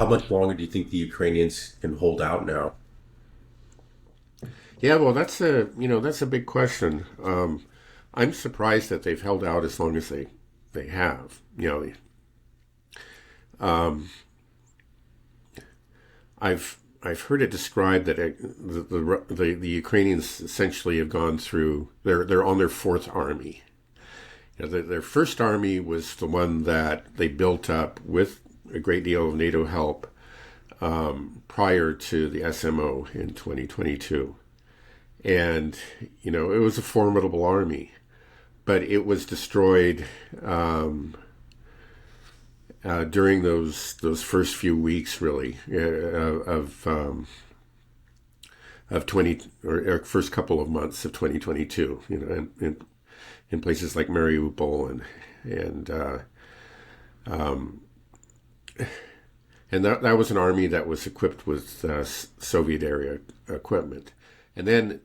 How much longer do you think the Ukrainians can hold out now? Yeah, well, that's a big question. I'm surprised that they've held out as long as they have. Um, I've heard it described that the Ukrainians essentially have gone through. They're on their fourth army. Their first army was the one that they built up with a great deal of NATO help prior to the SMO in 2022. And, it was a formidable army, but it was destroyed during those first few weeks, really, of 20 or first couple of months of 2022. In places like Mariupol and that was an army that was equipped with Soviet era equipment, and then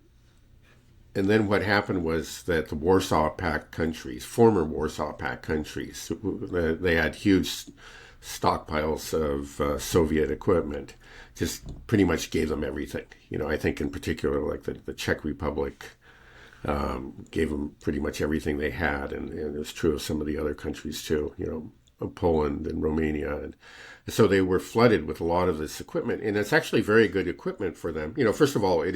what happened was that the Warsaw Pact countries, former Warsaw Pact countries, they had huge stockpiles of Soviet equipment, just pretty much gave them everything. I think in particular, like the Czech Republic gave them pretty much everything they had, and it was true of some of the other countries too, Poland and Romania. And so they were flooded with a lot of this equipment, and it's actually very good equipment for them. First of all, it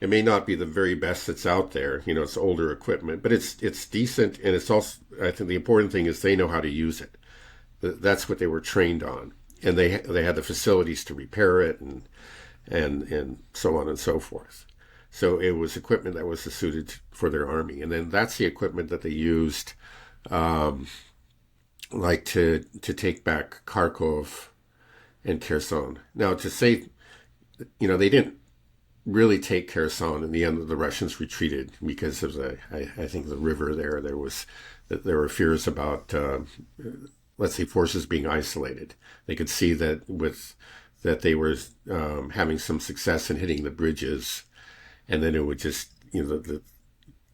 may not be the very best that's out there. It's older equipment, but it's decent, and it's also, I think the important thing is they know how to use it. That's what they were trained on, and they had the facilities to repair it and so on and so forth. So it was equipment that was suited for their army, and then that's the equipment that they used, like to take back Kharkov and Kherson. Now, to say, they didn't really take Kherson. In the end, the Russians retreated because of I think the river there. There were fears about, let's say, forces being isolated. They could see that they were having some success in hitting the bridges, and then it would just,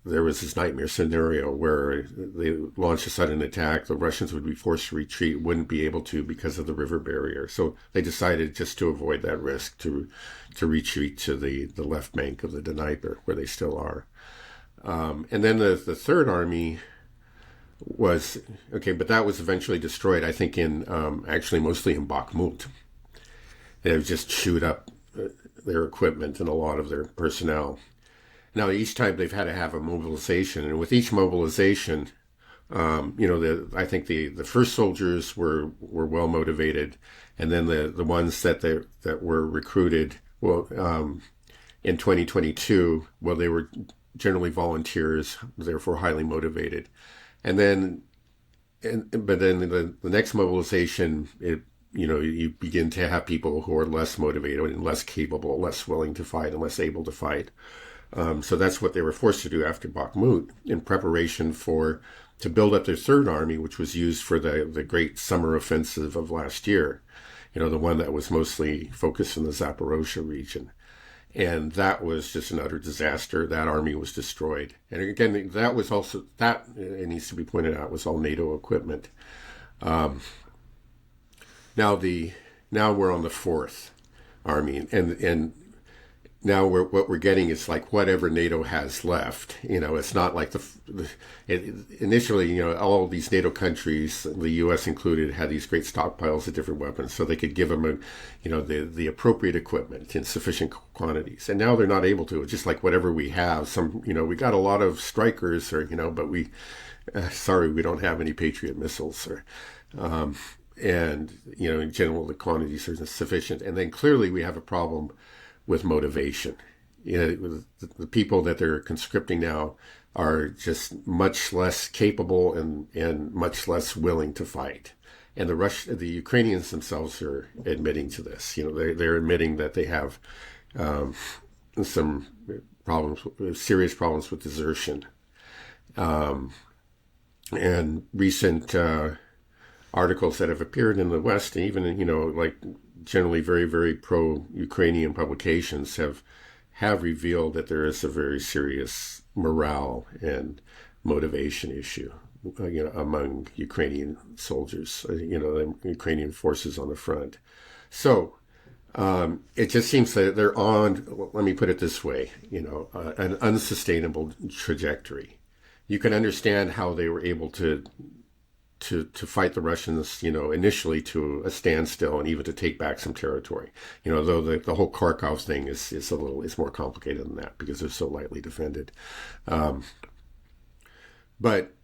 there was this nightmare scenario where they launched a sudden attack. The Russians would be forced to retreat, wouldn't be able to because of the river barrier. So they decided, just to avoid that risk, to retreat to the left bank of the Dnieper, where they still are. And then the third army was, okay, but that was eventually destroyed, I think, in actually mostly in Bakhmut. They would just shoot up their equipment and a lot of their personnel. Now, each time they've had to have a mobilization, and with each mobilization, I think the first soldiers were well motivated, and then the ones that were recruited, well, in 2022, well, they were generally volunteers, therefore highly motivated, but then the next mobilization, you begin to have people who are less motivated and less capable, less willing to fight, and less able to fight. So that's what they were forced to do after Bakhmut in preparation to build up their third army, which was used for the great summer offensive of last year, the one that was mostly focused in the Zaporozhye region. And that was just an utter disaster. That army was destroyed. And again, that was also, that, it needs to be pointed out, was all NATO equipment. Now we're on the fourth army, and now what we're getting is like whatever NATO has left. It's not like initially, all these NATO countries, the U.S. included, had these great stockpiles of different weapons, so they could give them the appropriate equipment in sufficient quantities. And now they're not able to. It's just like whatever we have. We got a lot of strikers, but sorry, we don't have any Patriot missiles, and in general the quantities are sufficient. And then clearly we have a problem with motivation. The people that they're conscripting now are just much less capable and much less willing to fight. And the Ukrainians themselves are admitting to this. They're admitting that they have some serious problems with desertion. And recent articles that have appeared in the West, and even like generally very, very pro-Ukrainian publications have revealed that there is a very serious morale and motivation issue, among Ukrainian soldiers, the Ukrainian forces on the front. So it just seems that they're on, let me put it this way, an unsustainable trajectory. You can understand how they were able to fight the Russians, initially to a standstill and even to take back some territory. Though the whole Kharkov thing is more complicated than that because they're so lightly defended. But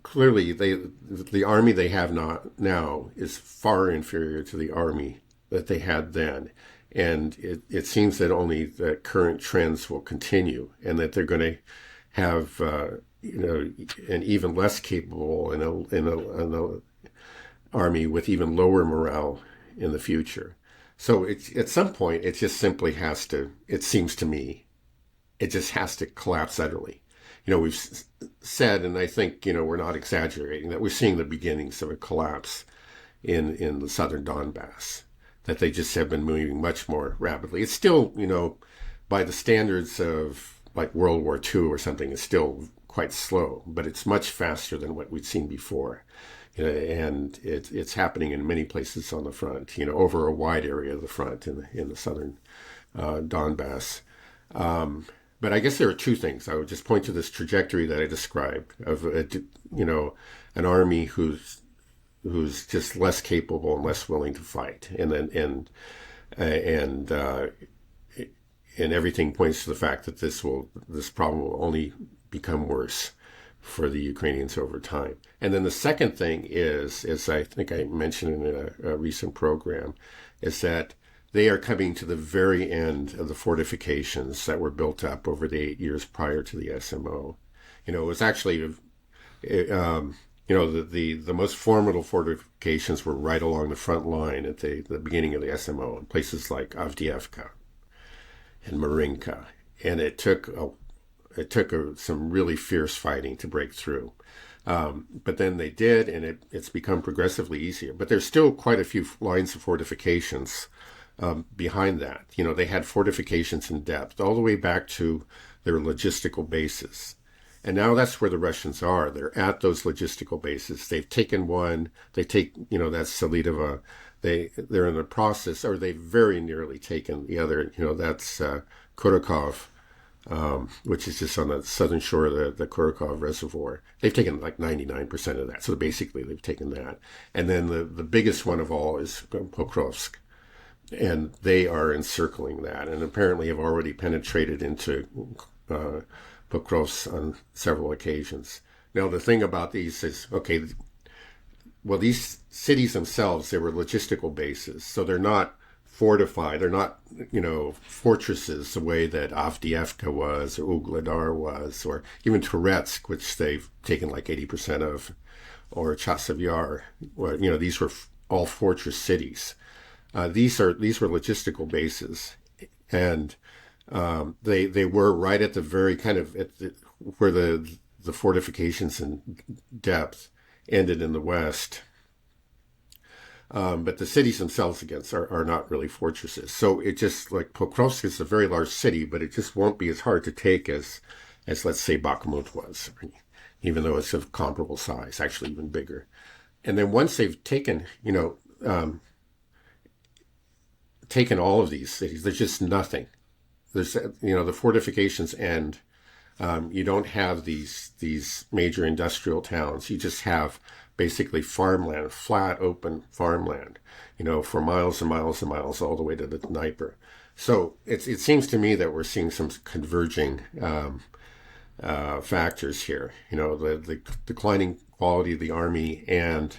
clearly the army they have now is far inferior to the army that they had then. And it seems that only the current trends will continue and that they're going to have an even less capable an army with even lower morale in the future. So at some point, it just simply has to, it seems to me, it just has to collapse utterly. We've said, and I think, we're not exaggerating, that we're seeing the beginnings of a collapse in the southern Donbass, that they just have been moving much more rapidly. It's still, by the standards of like World War II or something, it's still quite slow, but it's much faster than what we'd seen before. And it's happening in many places on the front, over a wide area of the front in the southern Donbass. But I guess there are two things. I would just point to this trajectory that I described of, an army who's just less capable and less willing to fight, and everything points to the fact that this problem will only become worse for the Ukrainians over time. And then the second thing is, as I think I mentioned in a recent program, is that they are coming to the very end of the fortifications that were built up over the 8 years prior to the SMO. It was actually, the most formidable fortifications were right along the front line at the beginning of the SMO in places like Avdiivka and Marinka. And it took some really fierce fighting to break through. But then they did, and it's become progressively easier. But there's still quite a few lines of fortifications behind that. They had fortifications in depth all the way back to their logistical bases. And now that's where the Russians are. They're at those logistical bases. They've taken one. They take, that's Selidova. They're in the process, or they've very nearly taken the other, that's Kurakov, which is just on the southern shore of the Kurakov Reservoir. They've taken like 99% of that. So basically they've taken that. And then the biggest one of all is Pokrovsk. And they are encircling that and apparently have already penetrated into Pokrovsk on several occasions. Now, the thing about these is, okay, well, these cities themselves, they were logistical bases. So they're not fortified. They're not, fortresses the way that Avdiivka was or Ugledar was, or even Turetsk, which they've taken like 80% of, or Chasiv Yar. Well, these were all fortress cities. These were logistical bases, and they were right at the very kind of where the fortifications in depth ended in the west. But the cities themselves, again, are not really fortresses. So it just, like, Pokrovsk is a very large city, but it just won't be as hard to take as let's say, Bakhmut was, even though it's of comparable size, actually even bigger. And then once they've taken, taken all of these cities, there's just nothing. There's, the fortifications end. You don't have these major industrial towns. You just have basically farmland, flat, open farmland, for miles and miles and miles all the way to the Dnieper. So it seems to me that we're seeing some converging factors here. The declining quality of the army and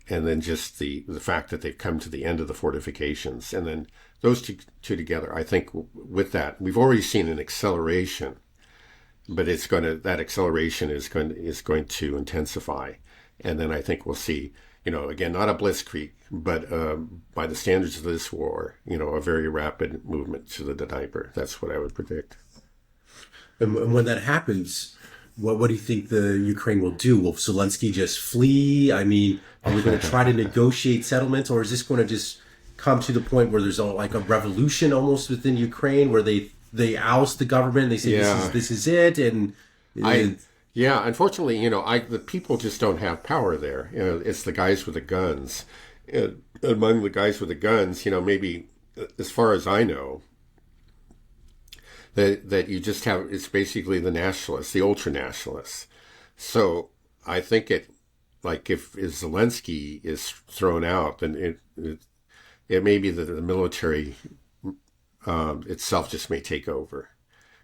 and then just the fact that they've come to the end of the fortifications. And then those two together, I think with that, we've already seen an acceleration, but that acceleration is going to intensify. And then I think we'll see, again, not a blitzkrieg, but by the standards of this war, a very rapid movement to the Dnieper. That's what I would predict. And when that happens, what do you think the Ukraine will do? Will Zelensky just flee? I mean, are we going to try to negotiate settlements, or is this going to just come to the point where there's like a revolution almost within Ukraine, where they oust the government, they say this is it, and Yeah, unfortunately, the people just don't have power there. It's the guys with the guns. Among the guys with the guns, maybe as far as I know, that you just have it's basically the nationalists, the ultra nationalists. So I think like if Zelensky is thrown out, then it may be that the military itself just may take over.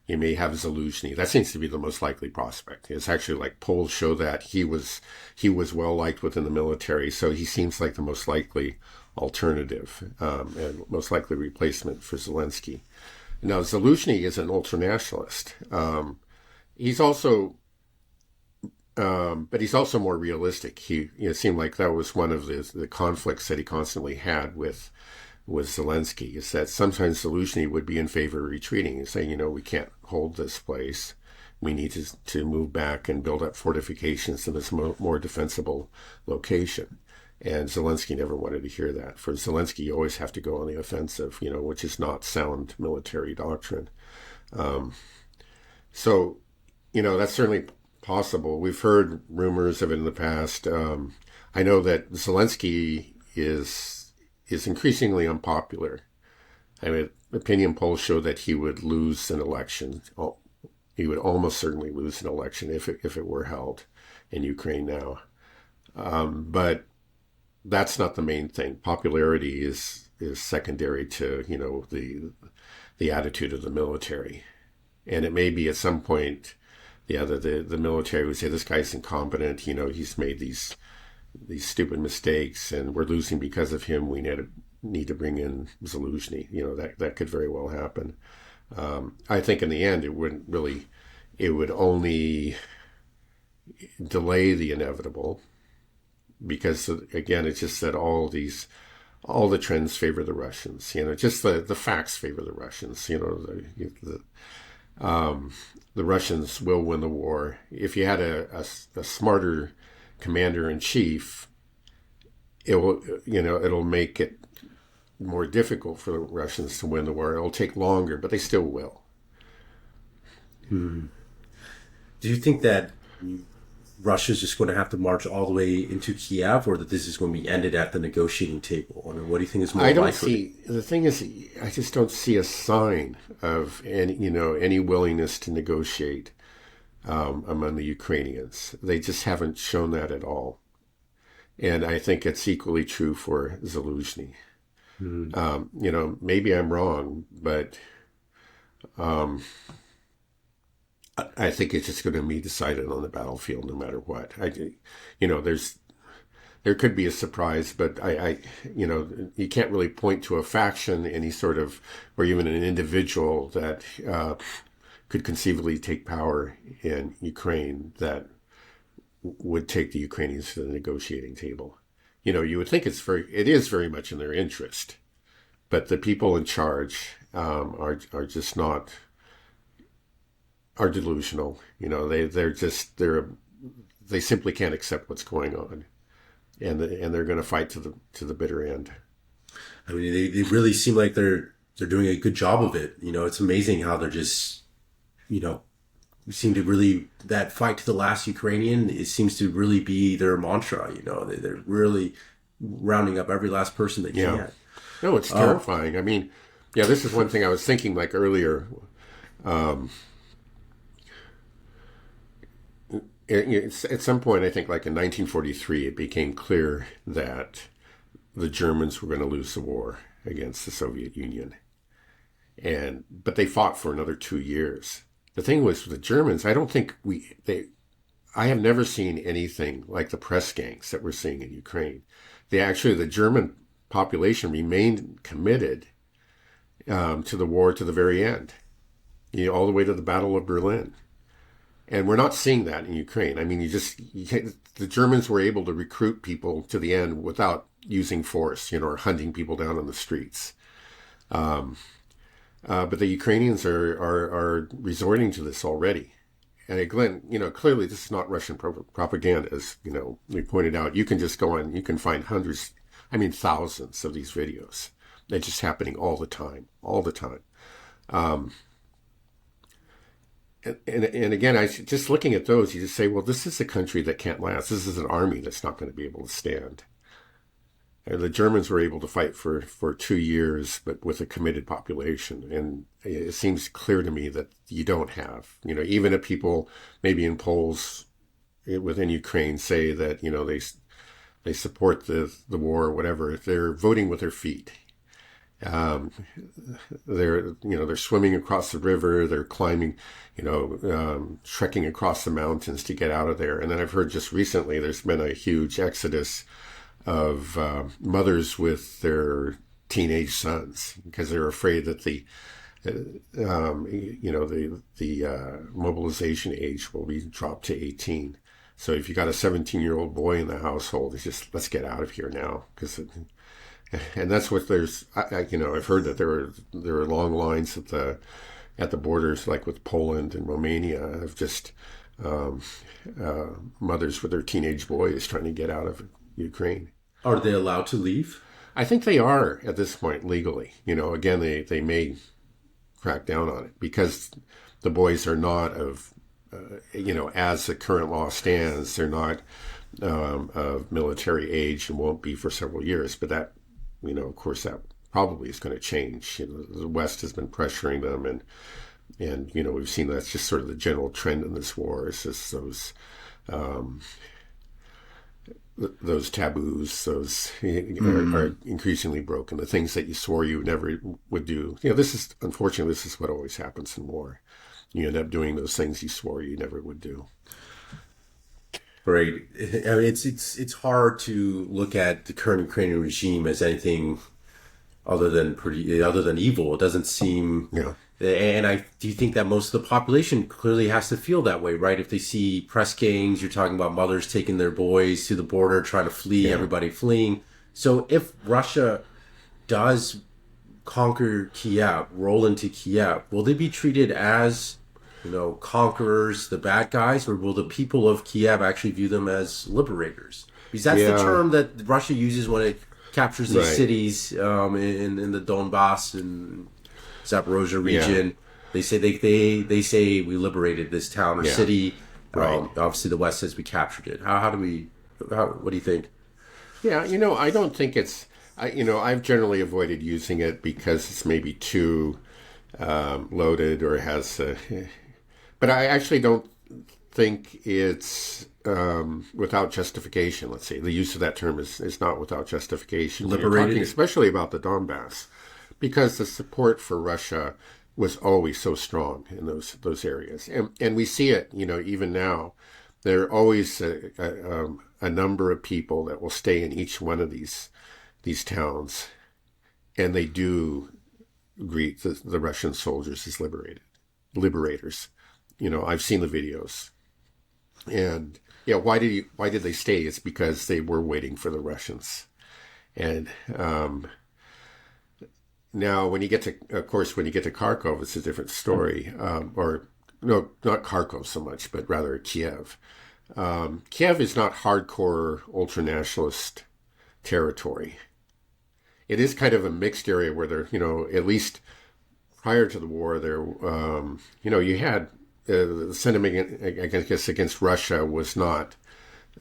You may have Zaluzhny. That seems to be the most likely prospect. It's actually like polls show that he was well liked within the military, so he seems like the most likely alternative and most likely replacement for Zelensky. Now, Zaluzhny is an ultranationalist. He's also, but he's also more realistic. It seemed like that was one of the conflicts that he constantly had with Zelensky, is that sometimes Zaluzhny would be in favor of retreating and saying, we can't hold this place. We need to move back and build up fortifications in this more defensible location. And Zelensky never wanted to hear that. For Zelensky, you always have to go on the offensive, which is not sound military doctrine. So, that's certainly possible. We've heard rumors of it in the past. I know that Zelensky is increasingly unpopular. I mean, opinion polls show that he would lose an election. He would almost certainly lose an election if it were held in Ukraine now. But that's not the main thing. Popularity is secondary to the attitude of the military, and it may be at some point, the military would say this guy's incompetent. He's made these stupid mistakes, and we're losing because of him. We need to bring in Zaluzhny. That could very well happen. I think in the end, it would only delay the inevitable. Because again, it's just that all the trends favor the Russians. Just the facts favor the Russians. The Russians will win the war. If you had a smarter commander in chief, it'll make it more difficult for the Russians to win the war. It'll take longer, but they still will. Do you think that Russia's just going to have to march all the way into Kiev, or that this is going to be ended at the negotiating table? I mean, what do you think is more likely? I don't see. The thing is, I just don't see a sign of any willingness to negotiate among the Ukrainians. They just haven't shown that at all, and I think it's equally true for Zaluzhny. Maybe I'm wrong, but I think it's just going to be decided on the battlefield no matter what. There could be a surprise, but you can't really point to a faction, any sort of, or even an individual that could conceivably take power in Ukraine that would take the Ukrainians to the negotiating table. You would think it is very much in their interest, but the people in charge are just not. Are delusional. They simply can't accept what's going on, and they're going to fight to the bitter end. I mean, they really seem like they're doing a good job of it. It's amazing how they're just, seem to really, that fight to the last Ukrainian, it seems to really be their mantra. They're really rounding up every last person they can. No, it's terrifying. I mean, this is one thing I was thinking like earlier. At some point, I think like in 1943, it became clear that the Germans were going to lose the war against the Soviet Union. But they fought for another 2 years. The thing was, with the Germans, I don't think I have never seen anything like the press gangs that we're seeing in Ukraine. The German population remained committed to the war to the very end, all the way to the Battle of Berlin. And we're not seeing that in Ukraine. I mean, the Germans were able to recruit people to the end without using force, or hunting people down on the streets. But the Ukrainians are resorting to this already. And Glenn, clearly this is not Russian propaganda, as we pointed out. You can just go on, you can find thousands of these videos. They're just happening all the time. and again, just looking at those, you just say, well, this is a country that can't last. This is an army that's not going to be able to stand. And the Germans were able to fight for 2 years, but with a committed population. And it seems clear to me that you don't have, even if people maybe in polls within Ukraine say that, they support the war or whatever, they're voting with their feet. They're swimming across the river, they're climbing, trekking across the mountains to get out of there. And then I've heard just recently there's been a huge exodus of mothers with their teenage sons because they're afraid that the mobilization age will be dropped to 18. So if you got a 17-year-old boy in the household, it's just, let's get out of here now, and that's what there's. I've heard that there are long lines at the borders, like with Poland and Romania, of just mothers with their teenage boys trying to get out of Ukraine. Are they allowed to leave? I think they are at this point legally. Again, they may crack down on it because the boys are not of, as the current law stands, they're not of military age and won't be for several years. But that, of course, that probably is going to change. The West has been pressuring them, and we've seen that's just sort of the general trend in this war. Is just those taboos, are increasingly broken. The things that you swore you never would do. Unfortunately, this is what always happens in war. You end up doing those things you swore you never would do. Right. I mean, it's hard to look at the current Ukrainian regime as anything other than evil. It doesn't seem. Yeah. And do you think that most of the population clearly has to feel that way, right? If they see press gangs, you're talking about mothers taking their boys to the border, trying to flee, everybody fleeing. So if Russia does conquer Kiev, roll into Kiev, will they be treated as, conquerors, the bad guys, or will the people of Kiev actually view them as liberators? Because that's the term that Russia uses when it captures these cities in the Donbass and Zaporozhia region. Yeah. They say we liberated this town or city. Right. Obviously, the West says we captured it. What do you think? Yeah, I don't think it's. I've generally avoided using it because it's maybe too loaded or has. But I actually don't think it's without justification. Let's say the use of that term is not without justification. Liberated, especially about the Donbass. Because the support for Russia was always so strong in those areas, and we see it. Even now, there are always a number of people that will stay in each one of these towns, and they do greet the Russian soldiers as liberators. I've seen the videos, and why did they stay? It's because they were waiting for the Russians, and. Now, when you get to Kharkov, it's a different story. Or no, not Kharkov so much, but rather Kiev. Kiev is not hardcore ultranationalist territory. It is kind of a mixed area where there, at least prior to the war, there, you had the sentiment, I guess, against Russia was not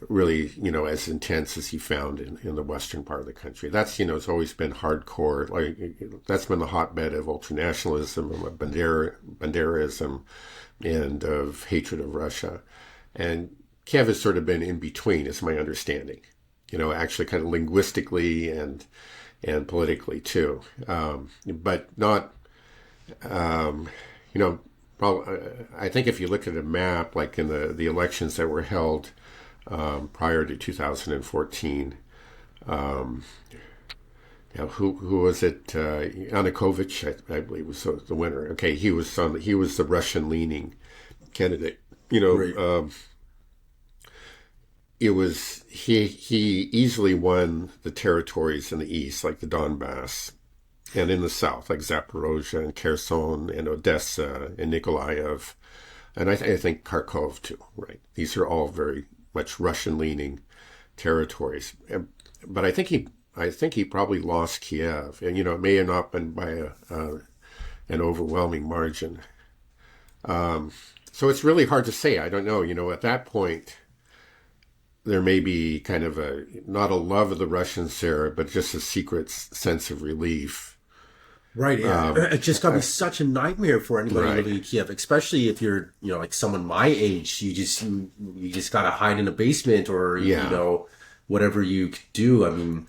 really, as intense as you found in the western part of the country. That's, it's always been hardcore. Like that's been the hotbed of ultranationalism, of Banderism, and of hatred of Russia. And Kiev has sort of been in between, is my understanding. Actually kind of linguistically and politically too, but not. I think if you look at a map, like in the elections that were held. Prior to 2014, who was it? Yanukovych, I believe, was the winner. Okay, he was the Russian-leaning candidate. Right. It was he easily won the territories in the east, like the Donbass, and in the south, like Zaporozhia and Kherson and Odessa and Nikolaev, and I think Kharkov too. Right, these are all very much Russian-leaning territories, but I think he probably lost Kiev, and it may have not been by an overwhelming margin. So it's really hard to say. I don't know. At that point, there may be kind of not a love of the Russians there, but just a secret sense of relief. Right. Yeah. It's just got to be such a nightmare for anybody Right. living in Kiev, especially if you're, like someone my age. You just got to hide in a basement or, Yeah. whatever you could do. I mean,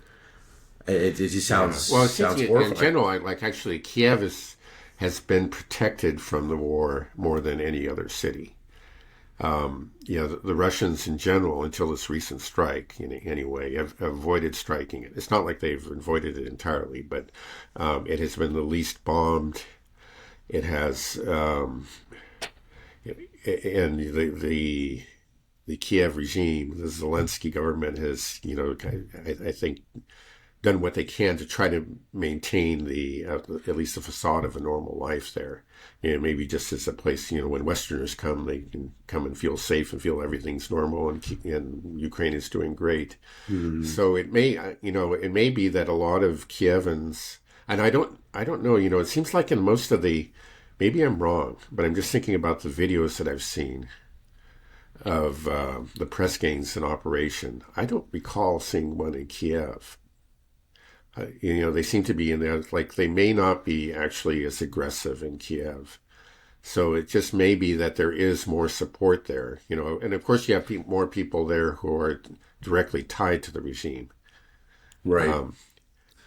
it just Well, it seems sounds in horrifying. general, actually Kiev has been protected from the war more than any other city. The Russians in general, until this recent strike, anyway, have avoided striking it. It's not like they've avoided it entirely, but it has been the least bombed. It has, and the Kiev regime, the Zelensky government has, I think, done what they can to try to maintain at least the facade of a normal life there. Maybe just as a place, when Westerners come, they can come and feel safe and feel everything's normal, and Ukraine is doing great. So it may be that a lot of Kievans, and I don't know, it seems like in most of maybe I'm wrong, but I'm just thinking about the videos that I've seen of the press gangs in operation. I don't recall seeing one in Kiev. They seem to be in there, like they may not be actually as aggressive in Kiev. So it just may be that there is more support there, and of course you have more people there who are directly tied to the regime. Right.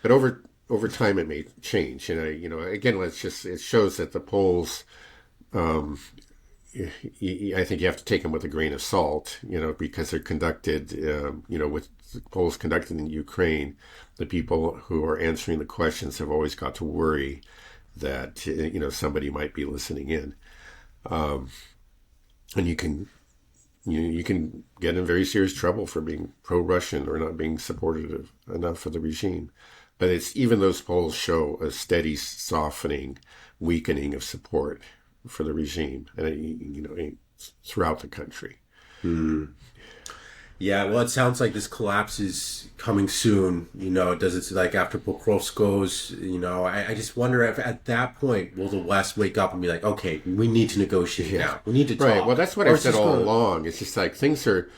But over time it may change. Again, it shows that the polls, I think you have to take them with a grain of salt, because they're conducted, with the polls conducted in Ukraine, the people who are answering the questions have always got to worry that, somebody might be listening in. And you can get in very serious trouble for being pro-Russian or not being supportive enough of the regime. But even those polls show a steady softening, weakening of support for the regime, and throughout the country. Yeah, well, it sounds like this collapse is coming soon. Does it like after Pokrovsk goes? I just wonder if at that point will the West wake up and be like, okay, we need to negotiate now. We need to talk. Right. Well, that's what Or I've it's said just all gonna- along. It's just like things are,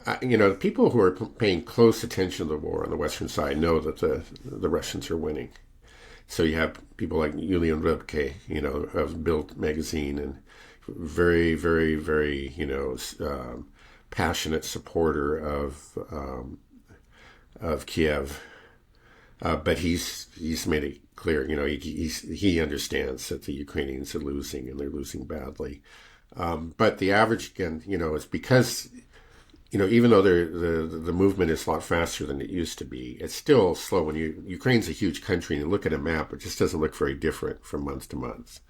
the people who are paying close attention to the war on the Western side know that the Russians are winning. So you have people like Yulian Rybke, of Bild magazine, and very, very, very, passionate supporter of Kiev. But he's made it clear, he understands that the Ukrainians are losing and they're losing badly. But the average, again, it's because, even though the movement is a lot faster than it used to be, it's still slow. When Ukraine's a huge country, and you look at a map, it just doesn't look very different from month to month.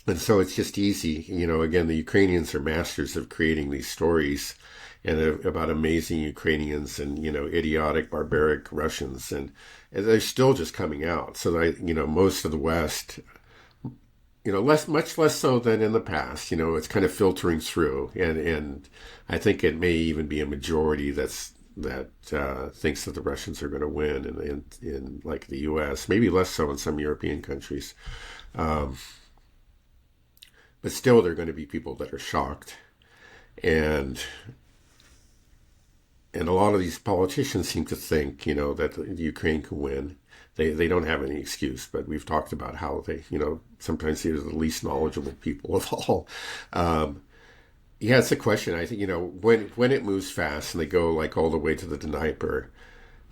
And so it's just easy. Again, the Ukrainians are masters of creating these stories about amazing Ukrainians and, idiotic, barbaric Russians. And they're still just coming out. So that, most of the West, much less so than in the past, it's kind of filtering through. And I think it may even be a majority that thinks that the Russians are going to win in like the U.S., maybe less so in some European countries. But still, there are going to be people that are shocked. And a lot of these politicians seem to think, that the Ukraine can win. They don't have any excuse, but we've talked about how they, sometimes they're the least knowledgeable people of all. It's a question. I think, when it moves fast and they go like all the way to the Dnieper,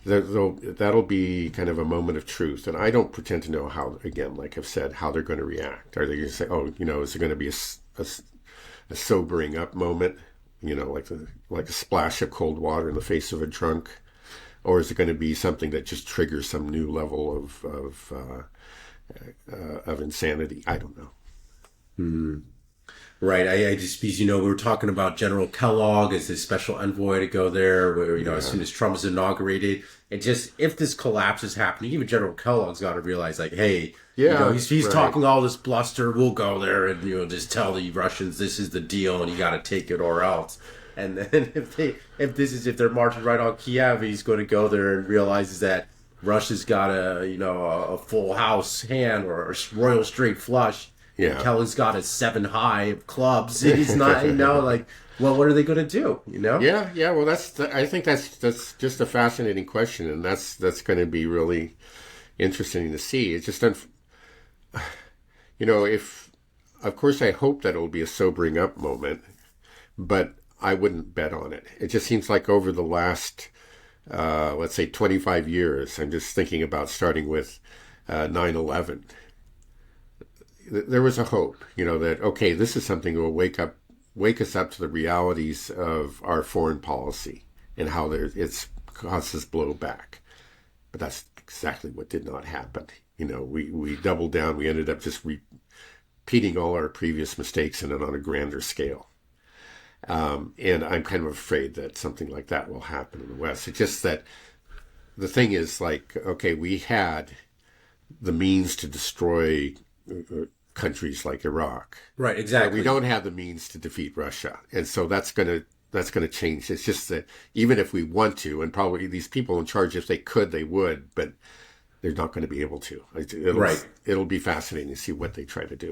that'll be kind of a moment of truth. And I don't pretend to know how, again, like I've said, how they're going to react. Are they going to say, oh, is it going to be a sobering up moment, like a splash of cold water in the face of a drunk? Or is it going to be something that just triggers some new level of insanity? I don't know. Right. I just, because, we were talking about General Kellogg as the special envoy to go there, where, as soon as Trump is inaugurated, it just, if this collapse is happening, even General Kellogg's got to realize, like, hey, he's right. Talking all this bluster, we'll go there and, just tell the Russians this is the deal and you got to take it or else. And then if they're marching right on Kiev, he's going to go there and realizes that Russia's got a full house hand or a royal straight flush. Yeah. Kelly's got a 7 high of clubs. He's not, like, well, what are they going to do? Yeah, yeah. Well, I think that's just a fascinating question, and that's going to be really interesting to see. It's just, if, of course, I hope that it'll be a sobering up moment, but I wouldn't bet on it. It just seems like over the last, let's say, 25 years, I'm just thinking about starting with 9/11. There was a hope, that, okay, this is something that will wake us up to the realities of our foreign policy and how it's causes blowback. But that's exactly what did not happen. We doubled down. We ended up just repeating all our previous mistakes on a grander scale. And I'm kind of afraid that something like that will happen in the West. It's just that the thing is, like, okay, we had the means to destroy countries like Iraq. Right, exactly. We don't have the means to defeat Russia. And so that's going to change. It's just that even if we want to, and probably these people in charge, if they could, they would, but they're not going to be able to. Right. It'll be fascinating to see what they try to do.